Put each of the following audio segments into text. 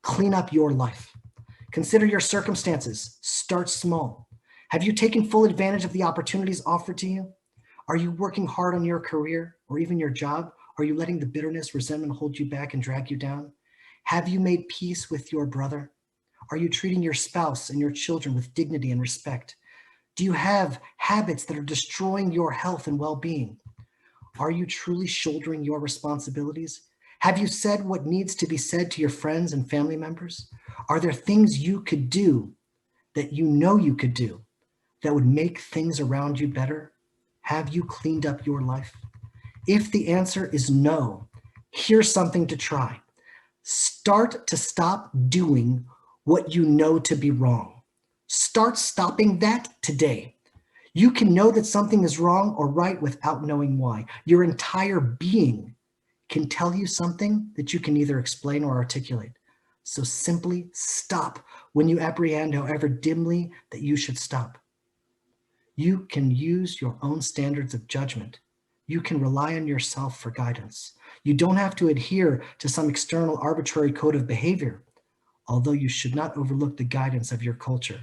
Clean up your life. Consider your circumstances. Start small. Have you taken full advantage of the opportunities offered to you? Are you working hard on your career or even your job? Are you letting the bitterness, resentment hold you back and drag you down? Have you made peace with your brother? Are you treating your spouse and your children with dignity and respect? Do you have habits that are destroying your health and well-being? Are you truly shouldering your responsibilities? Have you said what needs to be said to your friends and family members? Are there things you could do that you know you could do that would make things around you better? Have you cleaned up your life? If the answer is no, here's something to try. Start to stop doing what you know to be wrong. Start stopping that today. You can know that something is wrong or right without knowing why. Your entire being can tell you something that you can neither explain or articulate. So simply stop when you apprehend, however dimly, that you should stop. You can use your own standards of judgment. You can rely on yourself for guidance. You don't have to adhere to some external arbitrary code of behavior, although you should not overlook the guidance of your culture.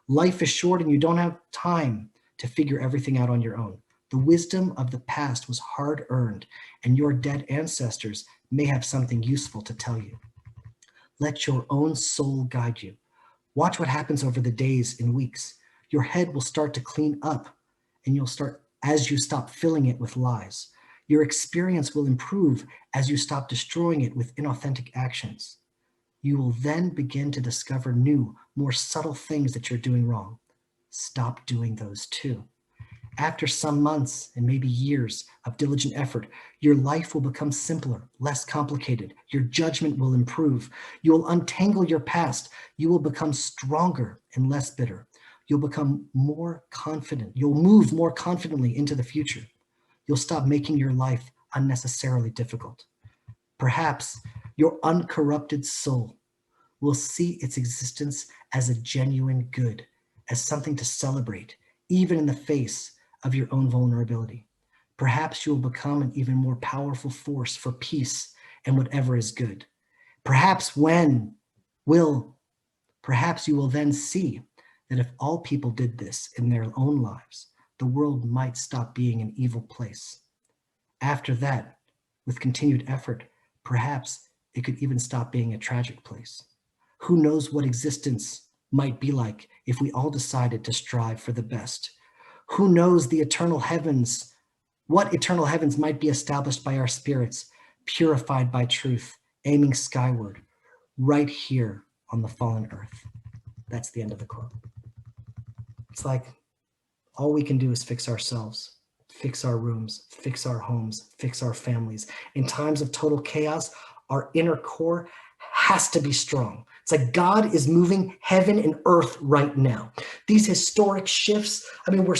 Life is short and you don't have time to figure everything out on your own. The wisdom of the past was hard-earned, and your dead ancestors may have something useful to tell you. Let your own soul guide you. Watch what happens over the days and weeks. Your head will start to clean up, and you'll start as you stop filling it with lies. Your experience will improve as you stop destroying it with inauthentic actions. You will then begin to discover new, more subtle things that you're doing wrong. Stop doing those too. After some months and maybe years of diligent effort, your life will become simpler, less complicated. Your judgment will improve. You will untangle your past. You will become stronger and less bitter. You'll become more confident. You'll move more confidently into the future. You'll stop making your life unnecessarily difficult. Perhaps your uncorrupted soul will see its existence as a genuine good, as something to celebrate, even in the face of your own vulnerability. Perhaps you will become an even more powerful force for peace and whatever is good. Perhaps you will then see that if all people did this in their own lives, the world might stop being an evil place. After that, with continued effort, perhaps it could even stop being a tragic place. Who knows what existence might be like if we all decided to strive for the best? Who knows what eternal heavens might be established by our spirits, purified by truth, aiming skyward, right here on the fallen earth. That's the end of the quote. It's like all we can do is fix ourselves, fix our rooms, fix our homes, fix our families. In times of total chaos, our inner core has to be strong. It's like God is moving heaven and earth right now. These historic shifts, I mean, we're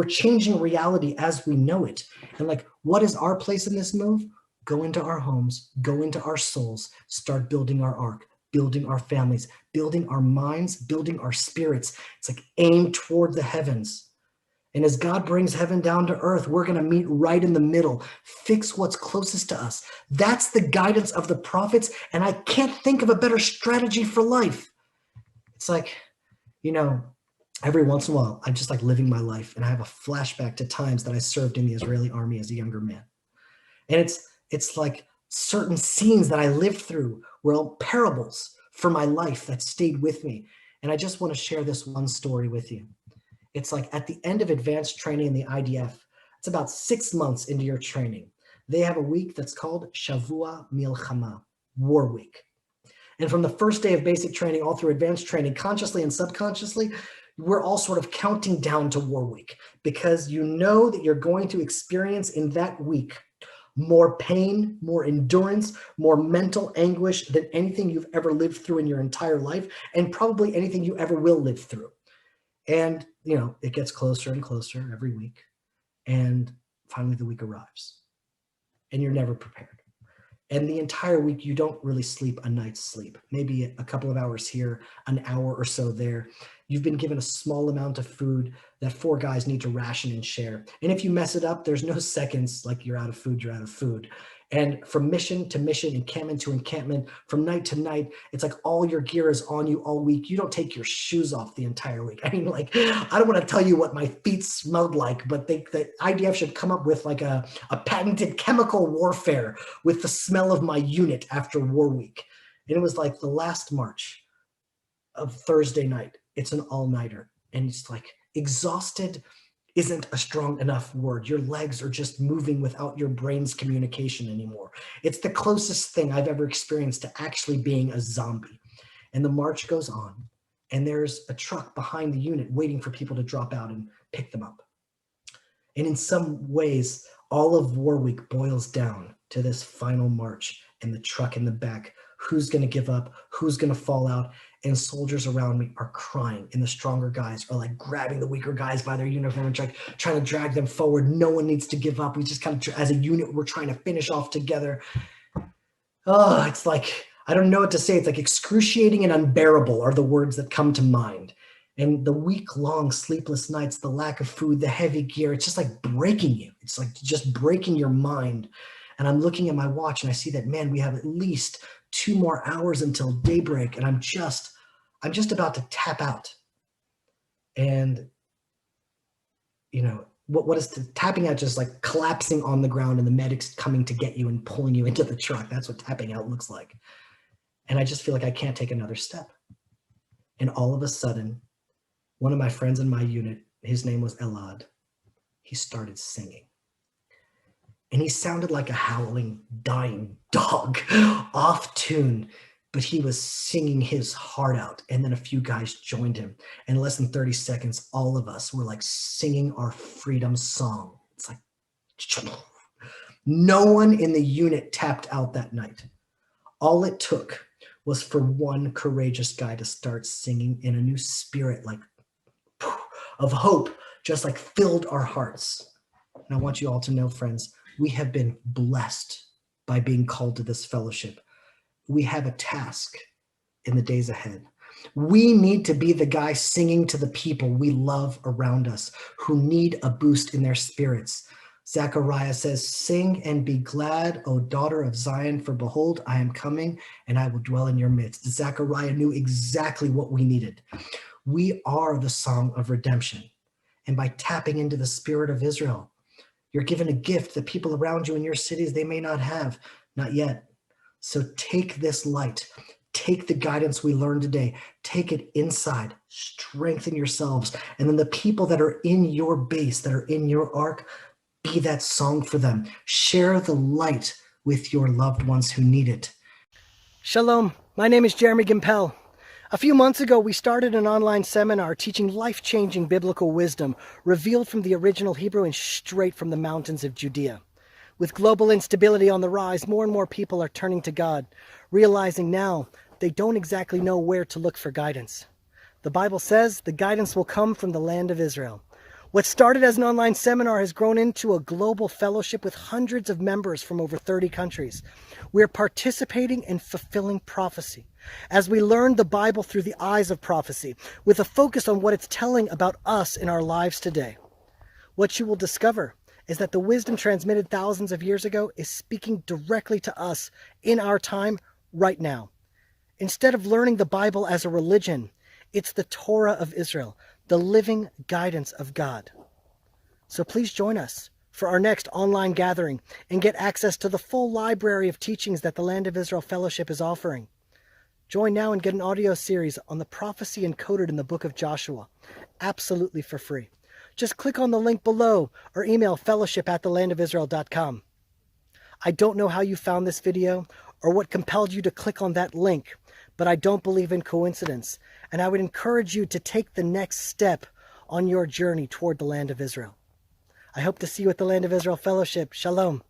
changing reality as we know it. And like, what is our place in this move? Go into our homes, go into our souls, start building our ark, building our families, building our minds, building our spirits. It's like aim toward the heavens. And as God brings heaven down to earth, we're going to meet right in the middle, fix what's closest to us. That's the guidance of the prophets. And I can't think of a better strategy for life. It's like, every once in a while, I just like living my life. And I have a flashback to times that I served in the Israeli army as a younger man. And it's like certain scenes that I lived through were all parables for my life that stayed with me. And I just want to share this one story with you. It's like at the end of advanced training in the IDF, it's about 6 months into your training. They have a week that's called Shavua Milchama, War Week. And from the first day of basic training all through advanced training, consciously and subconsciously, we're all sort of counting down to War Week because you know that you're going to experience in that week more pain, more endurance, more mental anguish than anything you've ever lived through in your entire life, and probably anything you ever will live through. And, it gets closer and closer every week. And finally the week arrives and you're never prepared. And the entire week, you don't really sleep a night's sleep, maybe a couple of hours here, an hour or so there. You've been given a small amount of food that 4 guys need to ration and share. And if you mess it up, there's no seconds like you're out of food, you're out of food. And from mission to mission, encampment to encampment, from night to night, it's like all your gear is on you all week. You don't take your shoes off the entire week. I mean, like, I don't want to tell you what my feet smelled like, but the IDF should come up with like a patented chemical warfare with the smell of my unit after war week. And it was like the last march of Thursday night. It's an all-nighter. And it's like exhausted isn't a strong enough word. Your legs are just moving without your brain's communication anymore. It's the closest thing I've ever experienced to actually being a zombie. And the march goes on, and there's a truck behind the unit waiting for people to drop out and pick them up. And in some ways, all of War Week boils down to this final march and the truck in the back. Who's going to give up? Who's going to fall out? And soldiers around me are crying, and the stronger guys are like grabbing the weaker guys by their uniform and trying to drag them forward. No one needs to give up. We just kind of, as a unit, we're trying to finish off together. Oh, it's like, I don't know what to say. It's like excruciating and unbearable are the words that come to mind. And the week-long sleepless nights, the lack of food, the heavy gear, it's just like breaking you. It's like just breaking your mind. And I'm looking at my watch and I see that, man, we have at least 2 more hours until daybreak, and I'm just about to tap out. And you know, what is tapping out? Just like collapsing on the ground and the medics coming to get you and pulling you into the truck. That's what tapping out looks like. And I just feel like I can't take another step. And all of a sudden, one of my friends in my unit, his name was Elad, he started singing. And he sounded like a howling, dying dog, off tune, but he was singing his heart out. And then a few guys joined him. And in less than 30 seconds, all of us were like singing our freedom song. It's like, no one in the unit tapped out that night. All it took was for one courageous guy to start singing, in a new spirit, like of hope, just like filled our hearts. And I want you all to know, friends, we have been blessed by being called to this fellowship. We have a task in the days ahead. We need to be the guy singing to the people we love around us who need a boost in their spirits. Zechariah says, "Sing and be glad, O daughter of Zion, for behold, I am coming and I will dwell in your midst." Zechariah knew exactly what we needed. We are the song of redemption. And by tapping into the spirit of Israel, you're given a gift that people around you in your cities, they may not have, not yet. So take this light, take the guidance we learned today, take it inside, strengthen yourselves. And then the people that are in your base, that are in your ark, be that song for them. Share the light with your loved ones who need it. Shalom, my name is Jeremy Gimpel. A few months ago, we started an online seminar teaching life-changing biblical wisdom revealed from the original Hebrew and straight from the mountains of Judea. With global instability on the rise, more and more people are turning to God, realizing now they don't exactly know where to look for guidance. The Bible says the guidance will come from the land of Israel. What started as an online seminar has grown into a global fellowship with hundreds of members from over 30 countries. We're participating in fulfilling prophecy as we learn the Bible through the eyes of prophecy, with a focus on what it's telling about us in our lives today. What you will discover is that the wisdom transmitted thousands of years ago is speaking directly to us in our time right now. Instead of learning the Bible as a religion, it's the Torah of Israel, the living guidance of God. So please join us for our next online gathering and get access to the full library of teachings that the Land of Israel Fellowship is offering. Join now and get an audio series on the prophecy encoded in the book of Joshua, absolutely for free. Just click on the link below or email fellowship@thelandofisrael.com. I don't know how you found this video or what compelled you to click on that link, but I don't believe in coincidence, and I would encourage you to take the next step on your journey toward the Land of Israel. I hope to see you at the Land of Israel Fellowship. Shalom.